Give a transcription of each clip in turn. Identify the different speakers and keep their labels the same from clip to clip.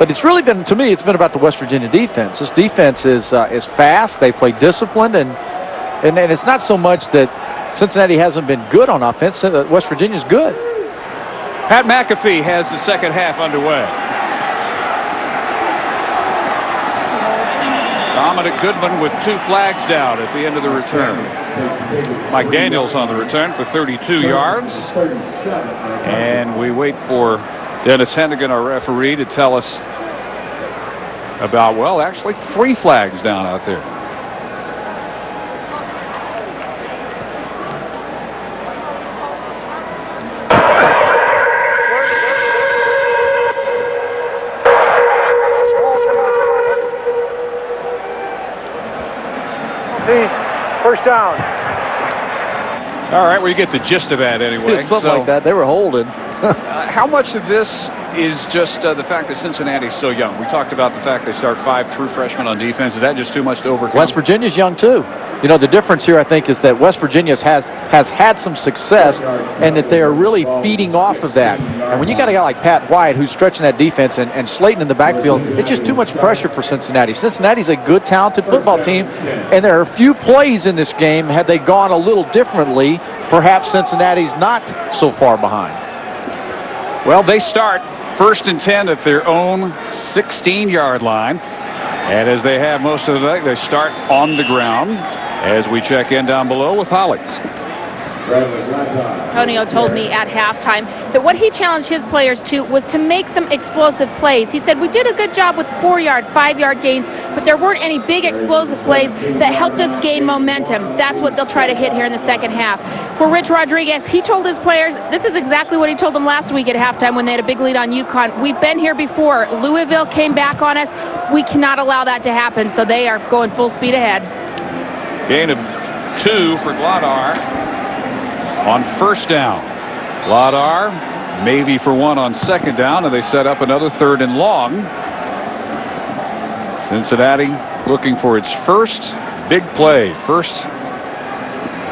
Speaker 1: But it's really been, to me, it's been about the West Virginia defense. This defense is fast. They play disciplined, and it's not so much that Cincinnati hasn't been good on offense. West Virginia's good.
Speaker 2: Pat McAfee has the second half underway. Dominic Goodman with 2 flags down at the end of the return. Mike Daniels on the return for 32 yards. And we wait for Dennis Hennigan, our referee, to tell us about, well, actually 3 flags down out there.
Speaker 1: First down.
Speaker 2: All right, well, you get the gist of that anyway.
Speaker 1: Something like that. They were holding.
Speaker 2: How much of this is just the fact that Cincinnati's so young? We talked about the fact they start 5 true freshmen on defense. Is that just too much to overcome?
Speaker 1: West Virginia's young, too. You know, the difference here, I think, is that West Virginia has had some success, and that they are really feeding off of that. And when you got a guy like Pat White who's stretching that defense and Slayton in the backfield, it's just too much pressure for Cincinnati. Cincinnati's a good, talented football team, and there are a few plays in this game. Had they gone a little differently, perhaps Cincinnati's not so far behind.
Speaker 2: Well, they start 1st and 10 at their own 16-yard line. And as they have most of the night, they start on the ground as we check in down below with Holly.
Speaker 3: Antonio told me at halftime that what he challenged his players to was to make some explosive plays. He said, we did a good job with 4-yard, 5-yard gains, but there weren't any big explosive plays that helped us gain momentum. That's what they'll try to hit here in the second half. For Rich Rodriguez, he told his players, this is exactly what he told them last week at halftime when they had a big lead on UConn. We've been here before. Louisville came back on us. We cannot allow that to happen, so they are going full speed ahead.
Speaker 2: Gain of 2 for Glodar on 1st down. Glodar maybe for 1 on 2nd down, and they set up another 3rd and long. Cincinnati looking for its first big play. First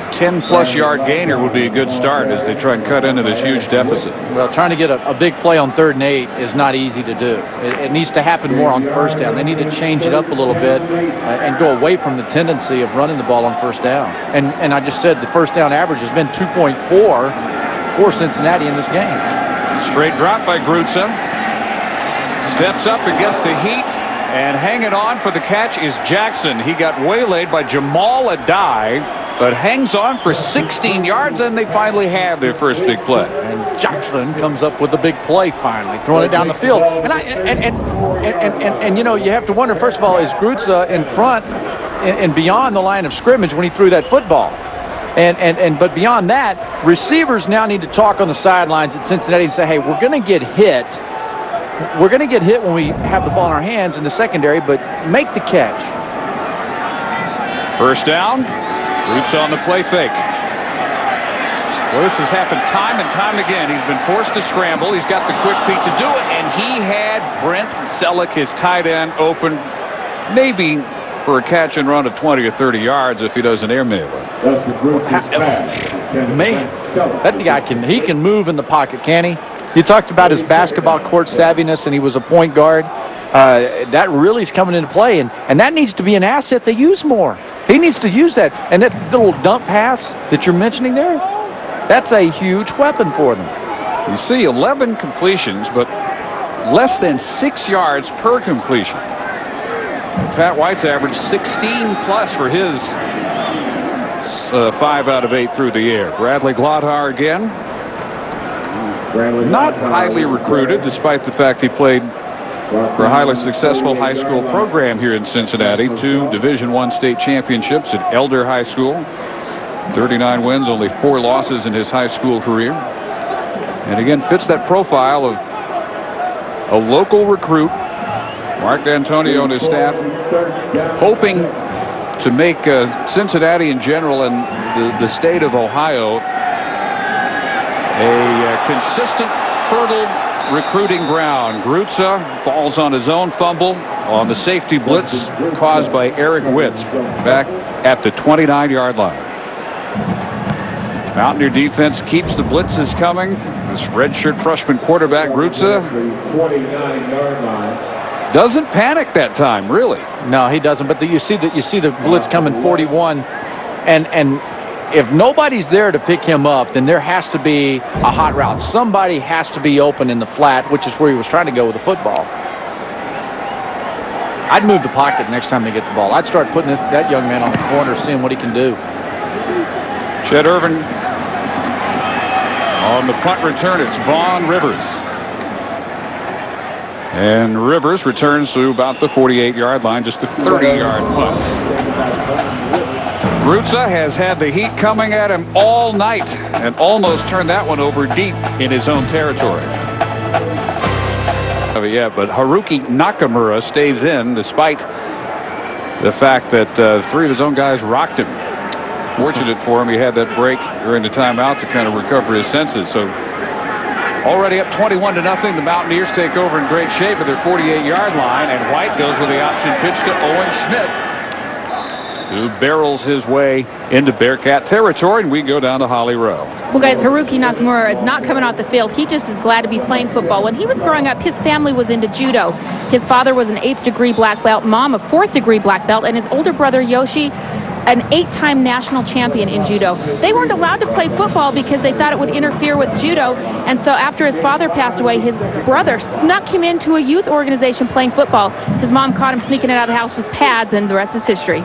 Speaker 2: 10-plus yard gainer would be a good start as they try and cut into this huge deficit.
Speaker 1: Well, trying to get a big play on 3rd and 8 is not easy to do. It needs to happen more on 1st down. They need to change it up a little bit and go away from the tendency of running the ball on 1st down. And I just said the 1st down average has been 2.4 for Cincinnati in this game.
Speaker 2: Straight drop by Grutza. Steps up against the heat, and hanging on for the catch is Jackson. He got waylaid by Jamal Adai, but hangs on for 16 yards, and they finally have their first big play.
Speaker 1: And Jackson comes up with the big play finally, throwing it down the field. And you know, you have to wonder, first of all, is Grutza in front and beyond the line of scrimmage when he threw that football? But beyond that, receivers now need to talk on the sidelines at Cincinnati and say, hey, we're going to get hit. We're going to get hit when we have the ball in our hands in the secondary, but make the catch.
Speaker 2: 1st down. Roots on the play fake. Well, this has happened time and time again. He's been forced to scramble. He's got the quick feet to do it, and he had Brent Selleck, his tight end, open maybe for a catch and run of 20 or 30 yards if he doesn't airmail it.
Speaker 1: Man, that guy can move in the pocket, can he? You talked about his basketball court savviness, and he was a point guard. That really is coming into play, and that needs to be an asset they use more. He needs to use that. And that little dump pass that you're mentioning there, that's a huge weapon for them.
Speaker 2: You see 11 completions, but less than 6 yards per completion. Pat White's averaged 16 plus for his 5 out of 8 through the air. Bradley Glodar again. Not highly recruited, despite the fact he played for a highly successful high school program here in Cincinnati. 2 Division I state championships at Elder High School. 39 wins, only 4 losses in his high school career. And again, fits that profile of a local recruit. Mark D'Antonio and his staff hoping to make Cincinnati in general and the state of Ohio a consistent, fertile recruiting ground. Grutza falls on his own fumble on the safety blitz caused by Eric Witz back at the 29-yard line. Mountaineer defense keeps the blitzes coming. This redshirt freshman quarterback Grutza Doesn't panic that time, really.
Speaker 1: No, he doesn't. But you see the blitz coming 41, and if nobody's there to pick him up, then there has to be a hot route. Somebody has to be open in the flat, which is where he was trying to go with the football. I'd move the pocket next time they get the ball. I'd start putting that young man on the corner, seeing what he can do.
Speaker 2: Chet Irvin on the punt return. It's Vaughn Rivers. And Rivers returns to about the 48-yard line, just a 30-yard punt. Rutza has had the heat coming at him all night and almost turned that one over deep in his own territory. Yeah, but Haruki Nakamura stays in despite the fact that 3 of his own guys rocked him. Fortunate for him, he had that break during the timeout to kind of recover his senses. So already up 21-0, the Mountaineers take over in great shape at their 48-yard line, and White goes with the option pitch to Owen Schmidt, who barrels his way into Bearcat territory, and we go down to Holly Rowe.
Speaker 3: Well, guys, Haruki Nakamura is not coming off the field. He just is glad to be playing football. When he was growing up, his family was into judo. His father was an 8th-degree black belt, mom a 4th-degree black belt, and his older brother, Yoshi, an 8-time national champion in judo. They weren't allowed to play football because they thought it would interfere with judo, and so after his father passed away, his brother snuck him into a youth organization playing football. His mom caught him sneaking out of the house with pads, and the rest is history.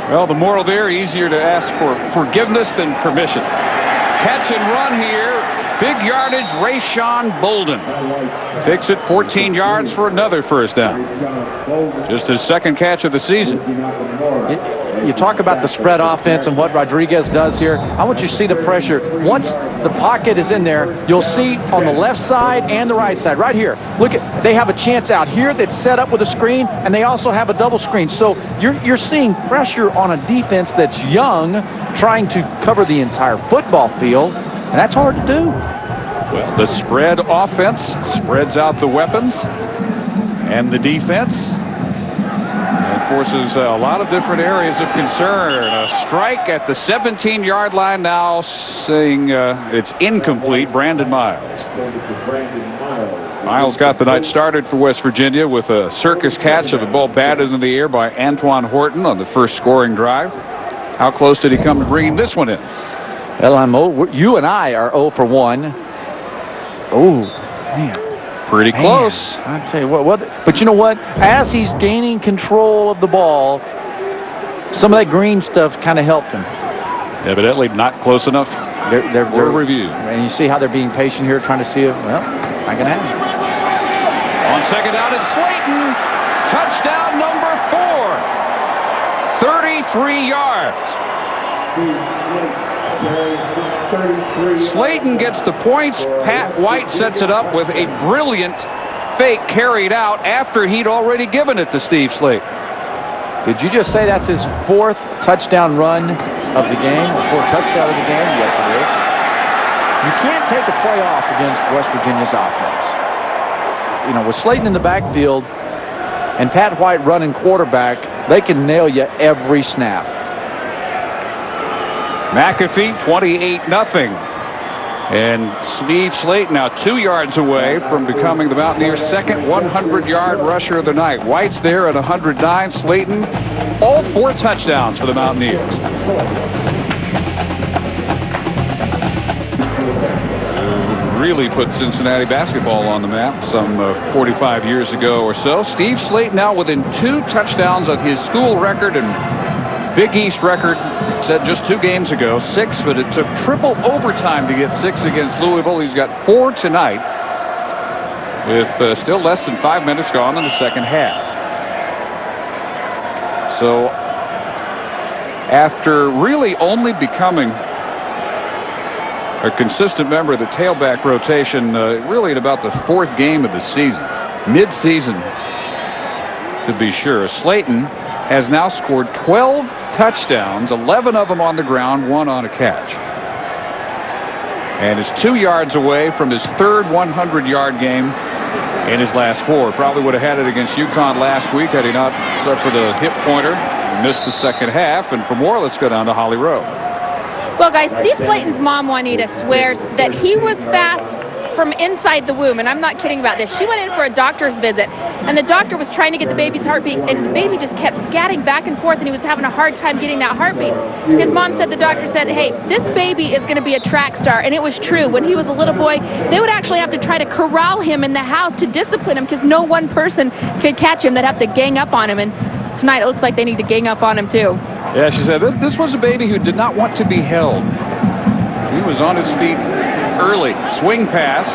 Speaker 2: Well, the moral there, easier to ask for forgiveness than permission. Catch and run here. Big yardage, Rayshawn Bolden takes it 14 yards for another first down. Just his 2nd catch of the season.
Speaker 1: You talk about the spread offense and what Rodriguez does here. I want you to see the pressure. Once the pocket is in there, you'll see on the left side and the right side. Right here, look at, they have a chance out here that's set up with a screen, and they also have a double screen. So you're seeing pressure on a defense that's young, trying to cover the entire football field, and that's hard to do.
Speaker 2: Well, the spread offense spreads out the weapons and the defense. Forces a lot of different areas of concern. A strike at the 17-yard line now, saying it's incomplete. Brandon Miles. Miles got the night started for West Virginia with a circus catch of a ball batted in the air by Antoine Horton on the first scoring drive. How close did he come to bringing this one in?
Speaker 1: Well, you and I are 0 for 1. Oh, man.
Speaker 2: Pretty close.
Speaker 1: I tell you what, but you know what? As he's gaining control of the ball, some of that green stuff kind of helped him.
Speaker 2: Evidently not close enough. They're review.
Speaker 1: And you see how they're being patient here, trying to see if, well, I can have it.
Speaker 2: On 2nd down, it's Slayton. Touchdown number 4. 33 yards. Slayton gets the points. Pat White sets it up with a brilliant fake carried out after he'd already given it to Steve Slayton.
Speaker 1: Did you just say that's his 4th touchdown run of the game, or 4th touchdown of the game? Yes, it is. You can't take a play off against West Virginia's offense. You know, with Slayton in the backfield and Pat White running quarterback, they can nail you every snap.
Speaker 2: McAfee 28-0. And Steve Slayton now 2 yards away from becoming the Mountaineers' 2nd 100-yard rusher of the night. White's there at 109. Slayton, all 4 touchdowns for the Mountaineers. Really put Cincinnati basketball on the map some 45 years ago or so. Steve Slayton now within 2 touchdowns of his school record and Big East record set just 2 games ago. 6, but it took triple overtime to get 6 against Louisville. He's got 4 tonight with still less than 5 minutes gone in the 2nd half. So after really only becoming a consistent member of the tailback rotation really at about the 4th game of the season, mid-season to be sure, Slayton has now scored 12 touchdowns, 11 of them on the ground, 1 on a catch. And is 2 yards away from his 3rd 100-yard game in his last 4. Probably would have had it against UConn last week had he not suffered a hip pointer, missed the 2nd half. And for more, let's go down to Holly Rowe.
Speaker 3: Well, guys, Steve Slayton's mom, Juanita, swears that he was fast from inside the womb, and I'm not kidding about this. She went in for a doctor's visit, and the doctor was trying to get the baby's heartbeat, and the baby just kept scatting back and forth, and he was having a hard time getting that heartbeat. His mom said, the doctor said, hey, this baby is going to be a track star, and it was true. When he was a little boy, they would actually have to try to corral him in the house to discipline him because no one person could catch him. They'd have to gang up on him, and tonight it looks like they need to gang up on him too.
Speaker 2: Yeah, she said this was a baby who did not want to be held. He was on his feet early. Swing pass.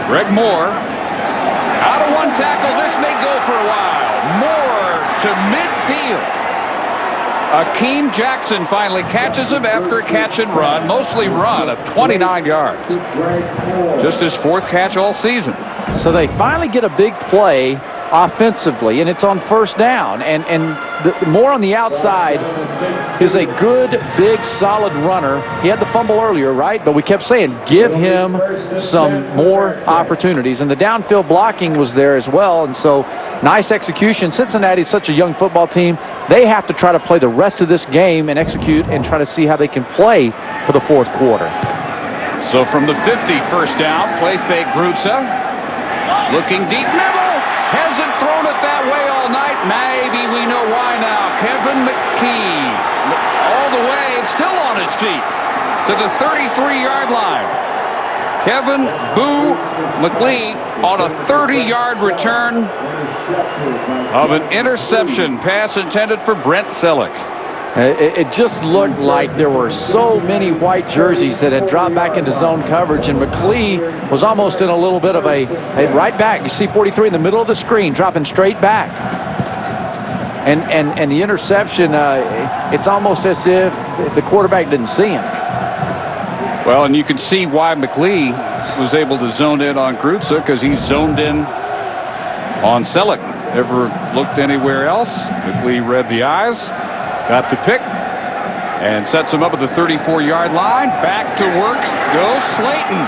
Speaker 2: Greg Moore. Out of one tackle. This may go for a while. Moore to midfield. Akeem Jackson finally catches him after a catch and run. Mostly run of 29 yards. Just his 4th catch all season.
Speaker 1: So they finally get a big play offensively, and it's on first down. And Moore on the outside is a good, big, solid runner. He had the fumble earlier, right? But we kept saying, give him some more opportunities. And the downfield blocking was there as well. And so, nice execution. Cincinnati is such a young football team. They have to try to play the rest of this game and execute and try to see how they can play for the 4th quarter.
Speaker 2: So from the 50, first down, play fake Grutza. Looking deep middle. Hasn't thrown it that way all night. Maybe we know why now. Kevin McKee all the way, still on his feet to the 33-yard line. Kevin Boo McLee on a 30-yard return of an interception pass intended for Brent Selleck.
Speaker 1: It just looked like there were so many white jerseys that had dropped back into zone coverage, and McLee was almost in a little bit of a right back. You see 43 in the middle of the screen, dropping straight back. And the interception, it's almost as if the quarterback didn't see him.
Speaker 2: Well, and you can see why McLee was able to zone in on Grutza, because he zoned in on Selleck. Never looked anywhere else. McLee read the eyes. Got the pick and sets him up at the 34-yard line. Back to work goes Slayton.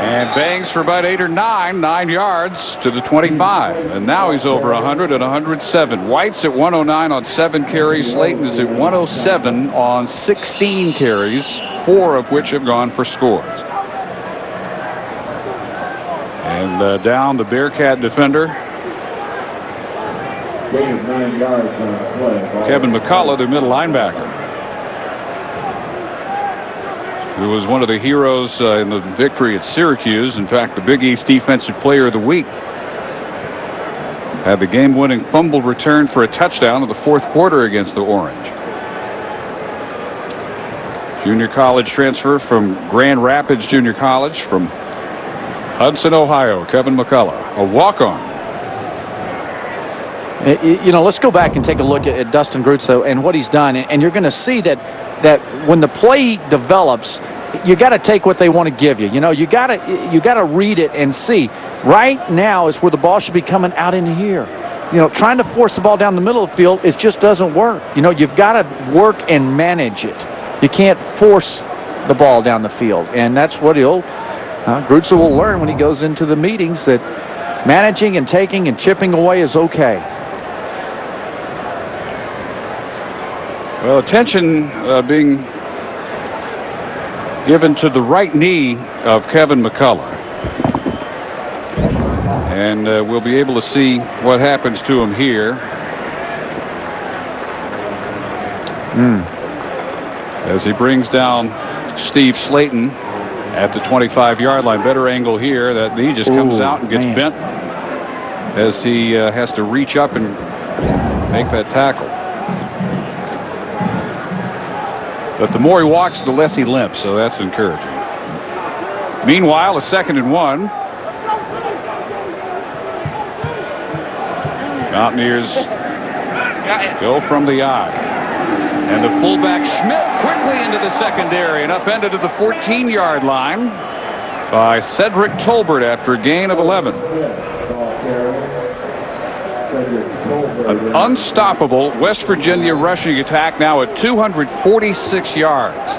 Speaker 2: And bangs for about 8 or 9 yards to the 25. And now he's over 100 and 107. White's at 109 on 7 carries. Slayton is at 107 on 16 carries, 4 of which have gone for scores. And down the Bearcat defender. Kevin McCullough, their middle linebacker, who was one of the heroes in the victory at Syracuse. In fact, the Big East Defensive Player of the Week. Had the game-winning fumble return for a touchdown in the 4th quarter against the Orange. Junior college transfer from Grand Rapids Junior College from Hudson, Ohio. Kevin McCullough, a walk-on.
Speaker 1: You know, let's go back and take a look at Dustin Grutza and what he's done, and you're going to see that when the play develops, you got to take what they want to give you. You know, you got to read it and see. Right now is where the ball should be coming out in here. You know, trying to force the ball down the middle of the field, it just doesn't work. You know, you've got to work and manage it. You can't force the ball down the field, and that's what Grutza will learn when he goes into the meetings, that managing and taking and chipping away is okay.
Speaker 2: Well, attention being given to the right knee of Kevin McCullough. And we'll be able to see what happens to him here. As he brings down Steve Slayton at the 25-yard line. Better angle here. That knee just comes out and gets bent as he has to reach up and make that tackle. But the more he walks, the less he limps, so that's encouraging. Meanwhile, a 2nd and 1. Mountaineers go from the eye. And the fullback Schmidt quickly into the secondary and upended at the 14-yard line by Cedric Tolbert after a gain of 11. An unstoppable West Virginia rushing attack now at 246 yards.